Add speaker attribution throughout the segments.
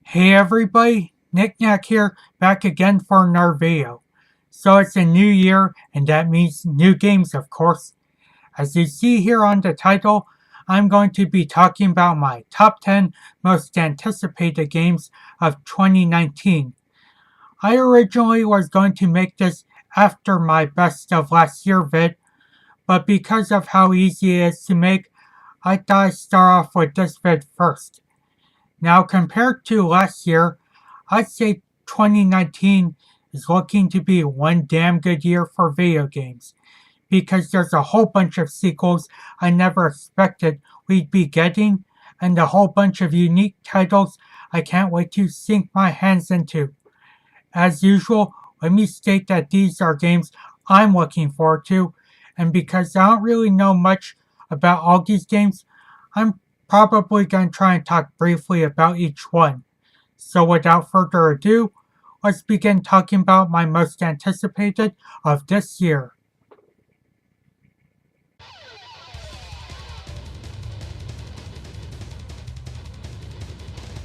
Speaker 1: Hey everybody, Nick Knack here, back again for another video. So it's a new year, and that means new games of course. As you see here on the title, I'm going to be talking about my top 10 most anticipated games of 2019. I originally was going to make this after my best of last year vid, but because of how easy it is to make, I thought I'd start off with this vid first. Now, compared to last year, I'd say 2019 is looking to be one damn good year for video games because there's a whole bunch of sequels I never expected we'd be getting and a whole bunch of unique titles I can't wait to sink my hands into. As usual, let me state that these are games I'm looking forward to, and because I don't really know much about all these games, I'm probably going to try and talk briefly about each one. So without further ado, let's begin talking about my most anticipated of this year.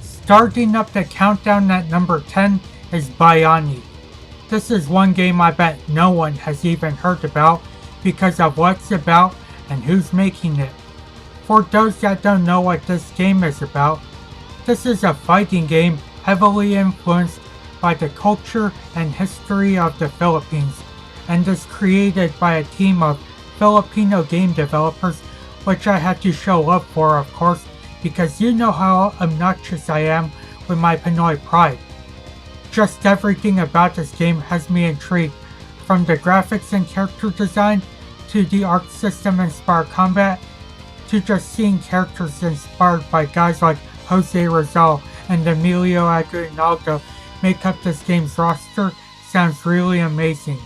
Speaker 1: Starting up the countdown at number 10 is Bionic. This is one game I bet no one has even heard about because of what it's about and who's making it. For those that don't know what this game is about, this is a fighting game heavily influenced by the culture and history of the Philippines and is created by a team of Filipino game developers, which I had to show love for of course, because you know how obnoxious I am with my Pinoy pride. Just everything about this game has me intrigued, from the graphics and character design, to the art system inspired combat, to just seeing characters inspired by guys like Jose Rizal and Emilio Aguinaldo make up this game's roster sounds really amazing.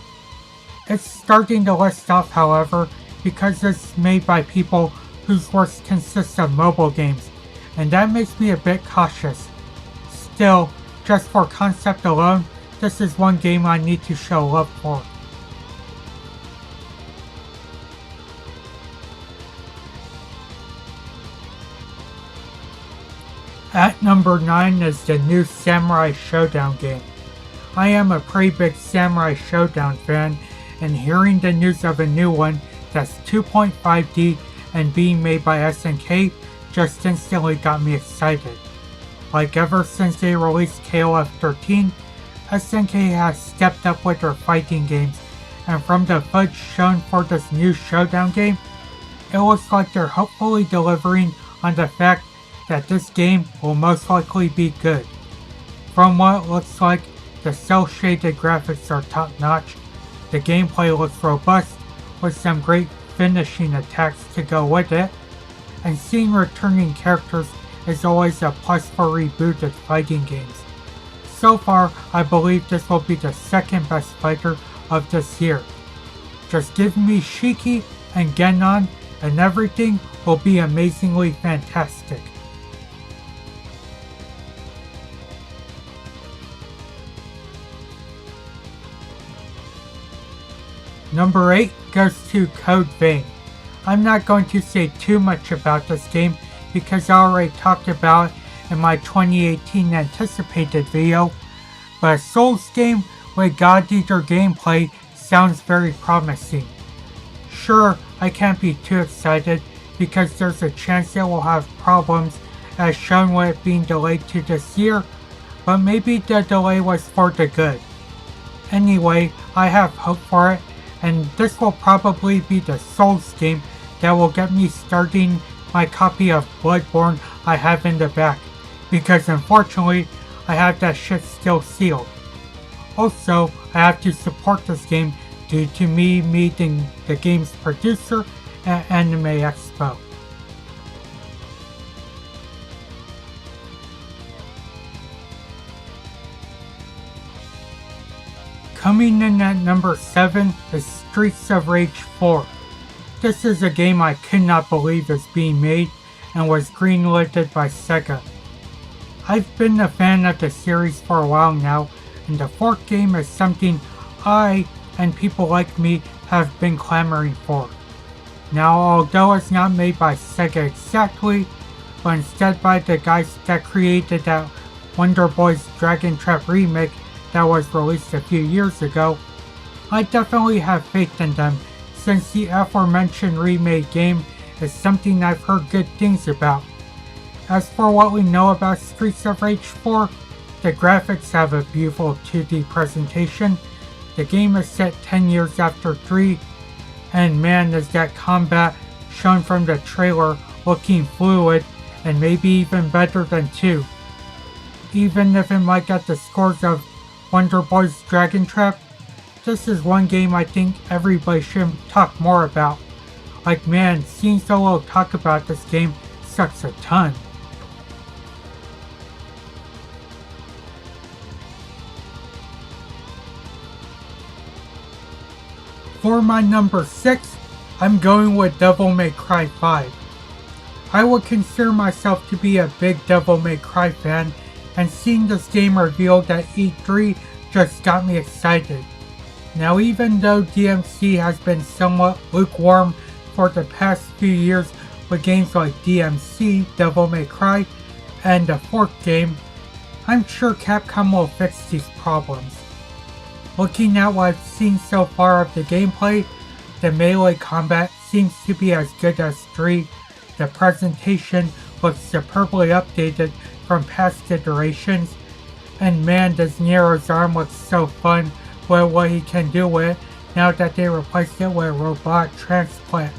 Speaker 1: It's starting to list off, however, because it's made by people whose work consists of mobile games, and that makes me a bit cautious. Still, just for concept alone, this is one game I need to show love for. At number 9 is the new Samurai Showdown game. I am a pretty big Samurai Showdown fan, and hearing the news of a new one that's 2.5D and being made by SNK just instantly got me excited. Like ever since they released KOF 13, SNK has stepped up with their fighting games, and from the footage shown for this new Showdown game, it looks like they're hopefully delivering on the fact that this game will most likely be good. From what it looks like, the cel-shaded graphics are top notch, the gameplay looks robust with some great finishing attacks to go with it, and seeing returning characters is always a plus for rebooted fighting games. So far, I believe this will be the second best fighter of this year. Just give me Shiki and Genon and everything will be amazingly fantastic. Number 8 goes to Code Vein. I'm not going to say too much about this game because I already talked about it in my 2018 anticipated video, but a Souls game with God Eater gameplay sounds very promising. Sure, I can't be too excited because there's a chance it will have problems as shown with it being delayed to this year, but maybe the delay was for the good. Anyway, I have hope for it, and this will probably be the Souls game that will get me starting my copy of Bloodborne I have in the back, because unfortunately I have that shit still sealed. Also, I have to support this game due to me meeting the game's producer at Anime Expo. Coming in at number 7 is Streets of Rage 4. This is a game I could not believe is being made and was greenlit by Sega. I've been a fan of the series for a while now, and the fourth game is something I and people like me have been clamoring for. Now, although it's not made by Sega exactly, but instead by the guys that created that Wonder Boy's Dragon Trap remake that was released a few years ago, I definitely have faith in them since the aforementioned remade game is something I've heard good things about. As for what we know about Streets of Rage 4, the graphics have a beautiful 2D presentation, the game is set 10 years after 3, and man is that combat shown from the trailer looking fluid and maybe even better than 2. Even if it might get the scores of Wonder Boy's Dragon Trap, this is one game I think everybody should talk more about. Like man, seeing so little talk about this game sucks a ton. For my number 6, I'm going with Devil May Cry 5. I would consider myself to be a big Devil May Cry fan, and seeing this game revealed at E3 just got me excited. Now even though DMC has been somewhat lukewarm for the past few years with games like DMC, Devil May Cry, and the 4th game, I'm sure Capcom will fix these problems. Looking at what I've seen so far of the gameplay, the melee combat seems to be as good as 3, the presentation looks superbly updated from past iterations, and man does Nero's arm look so fun with what he can do with it now that they replaced it with a robot transplant.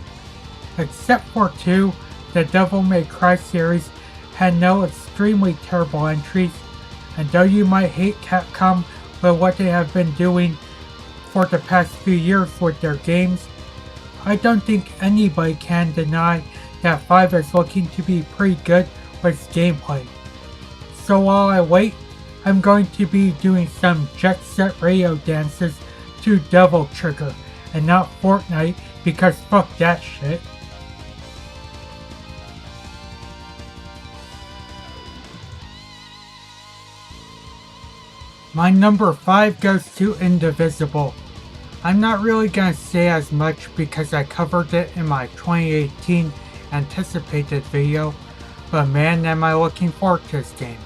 Speaker 1: Except for 2, the Devil May Cry series had no extremely terrible entries, and though you might hate Capcom with what they have been doing for the past few years with their games, I don't think anybody can deny that 5 is looking to be pretty good with its gameplay. So while I wait, I'm going to be doing some Jet Set Radio dances to Devil Trigger and not Fortnite because fuck that shit. My number 5 goes to Indivisible. I'm not really gonna say as much because I covered it in my 2018 anticipated video, but man am I looking forward to this game.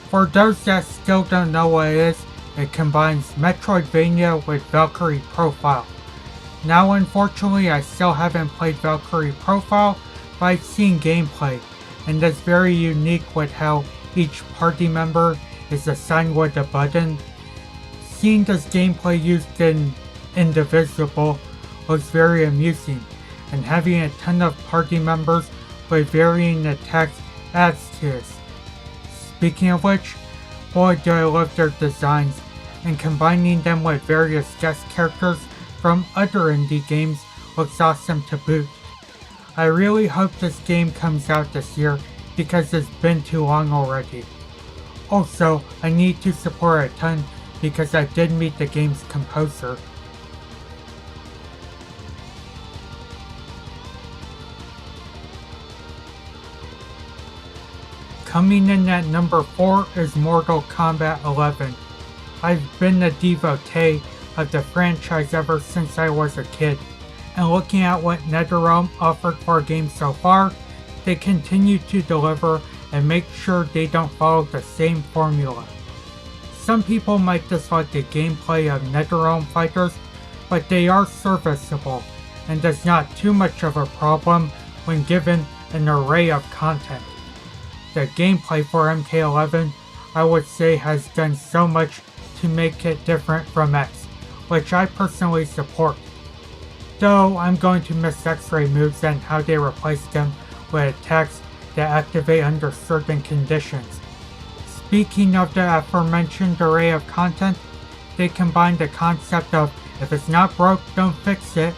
Speaker 1: For those that still don't know what it is, it combines Metroidvania with Valkyrie Profile. Now unfortunately I still haven't played Valkyrie Profile, but I've seen gameplay, and it's very unique with how each party member is assigned with a button. Seeing this gameplay used in Indivisible was very amusing, and having a ton of party members with varying attacks adds to this. Speaking of which, boy do I love their designs, and combining them with various guest characters from other indie games looks awesome to boot. I really hope this game comes out this year because it's been too long already. Also, I need to support a ton because I did meet the game's composer. Coming in at number 4 is Mortal Kombat 11. I've been a devotee of the franchise ever since I was a kid, and looking at what NetherRealm offered for a game so far, they continue to deliver and make sure they don't follow the same formula. Some people might dislike the gameplay of NetherRealm fighters, but they are serviceable, and there's not too much of a problem when given an array of content. The gameplay for MK11, I would say, has done so much to make it different from X, which I personally support. Though I'm going to miss X-ray moves and how they replace them with attacks that activate under certain conditions. Speaking of the aforementioned array of content, they combine the concept of if it's not broke, don't fix it,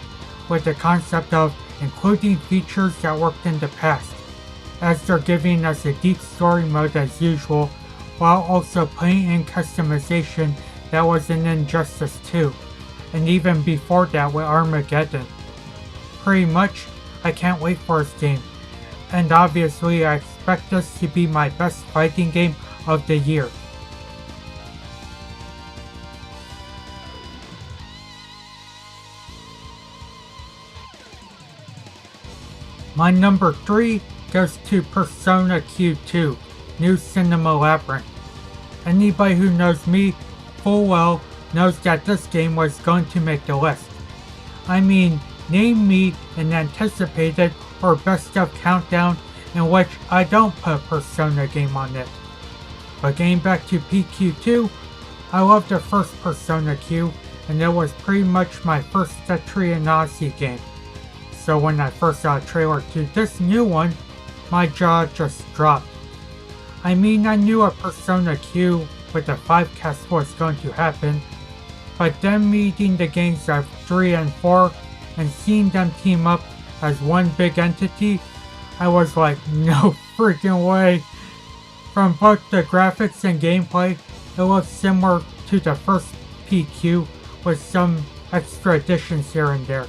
Speaker 1: with the concept of including features that worked in the past, as they're giving us a deep story mode as usual, while also putting in customization that was in Injustice 2, and even before that with Armageddon. Pretty much, I can't wait for this game, and obviously I expect this to be my best fighting game of the year. My number 3 goes to Persona Q2, New Cinema Labyrinth. Anybody who knows me full well knows that this game was going to make the list. I mean, name me an anticipated or best of countdown in which I don't put a Persona game on it. But getting back to PQ2, I love the first Persona Q, and it was pretty much my first Etrian Odyssey game. So when I first saw a trailer to this new one, my jaw just dropped. I mean, I knew a Persona Q with the 5 cast was going to happen, but then meeting the games of 3 and 4 and seeing them team up as one big entity, I was like, no freaking way. From both the graphics and gameplay, it looks similar to the first PQ with some extra additions here and there,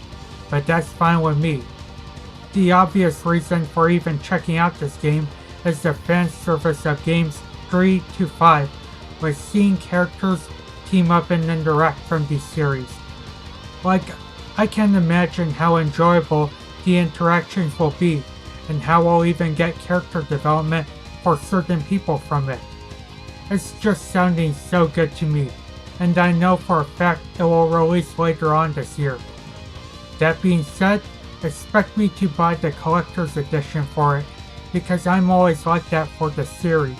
Speaker 1: but that's fine with me. The obvious reason for even checking out this game is the fan service of games 3 to 5, with seeing characters team up and interact from the series. Like, I can imagine how enjoyable the interactions will be, and how we'll even get character development for certain people from it. It's just sounding so good to me, and I know for a fact it will release later on this year. That being said, expect me to buy the collector's edition for it, because I'm always like that for the series.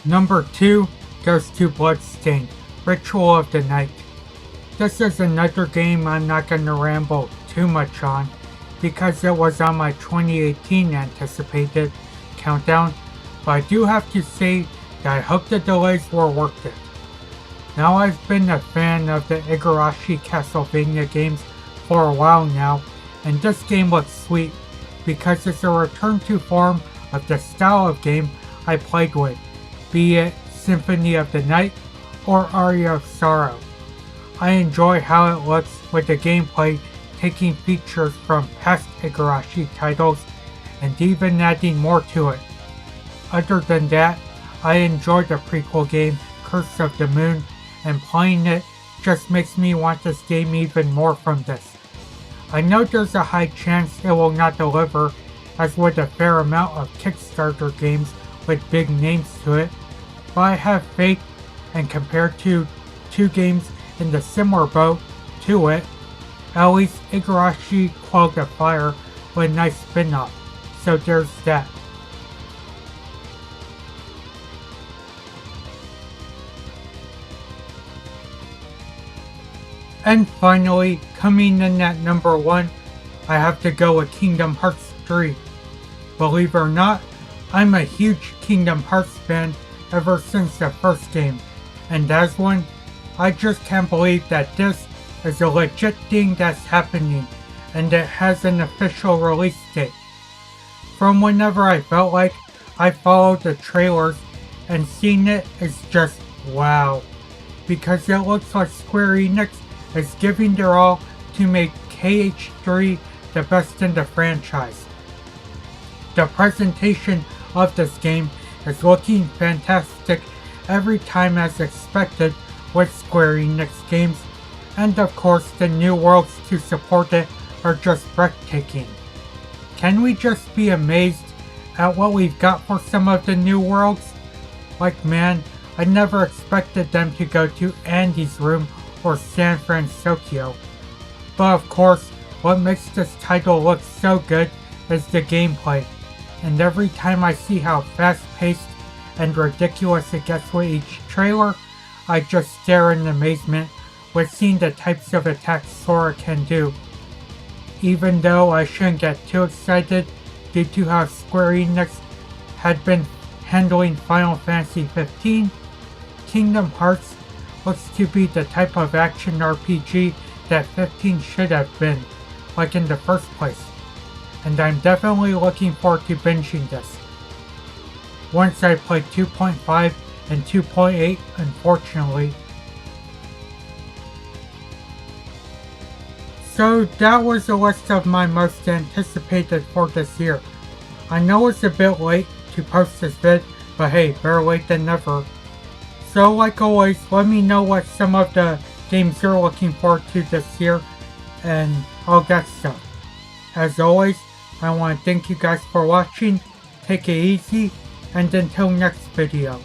Speaker 1: Number 2 goes to Bloodstained, Ritual of the Night. This is another game I'm not going to ramble too much on, because it was on my 2018 anticipated countdown, but I do have to say that I hope the delays were worth it. Now, I've been a fan of the Igarashi Castlevania games for a while now, and this game looks sweet because it's a return to form of the style of game I played with, be it Symphony of the Night or Aria of Sorrow. I enjoy how it looks with the gameplay taking features from past Igarashi titles and even adding more to it. Other than that, I enjoy the prequel game Curse of the Moon, and playing it just makes me want this game even more from this. I know there's a high chance it will not deliver, as with a fair amount of Kickstarter games with big names to it, but I have faith, and compared to 2 games in the similar boat to it, at least Igarashi Quelled the Fire with a nice spin-off, so there's that. And finally, coming in at number 1, I have to go with Kingdom Hearts 3. Believe it or not, I'm a huge Kingdom Hearts fan ever since the first game, and as one, I just can't believe that this is a legit thing that's happening, and it has an official release date. From whenever I felt like I followed the trailers, and seeing it is just wow, because it looks like Square Enix is giving their all to make KH3 the best in the franchise. The presentation of this game is looking fantastic every time as expected with Square Enix games, and of course the new worlds to support it are just breathtaking. Can we just be amazed at what we've got for some of the new worlds? Like, man, I never expected them to go to Andy's room or San Francisco. But of course, what makes this title look so good is the gameplay, and every time I see how fast-paced and ridiculous it gets with each trailer, I just stare in amazement with seeing the types of attacks Sora can do. Even though I shouldn't get too excited due to how Square Enix had been handling Final Fantasy XV, Kingdom Hearts looks to be the type of action RPG that 15 should have been, like in the first place, and I'm definitely looking forward to binging this. Once I play 2.5 and 2.8, unfortunately. So that was a list of my most anticipated for this year. I know it's a bit late to post this vid, but hey, better late than never. So like always, let me know what some of the games you're looking forward to this year, and all that stuff. As always, I want to thank you guys for watching, take it easy, and until next video.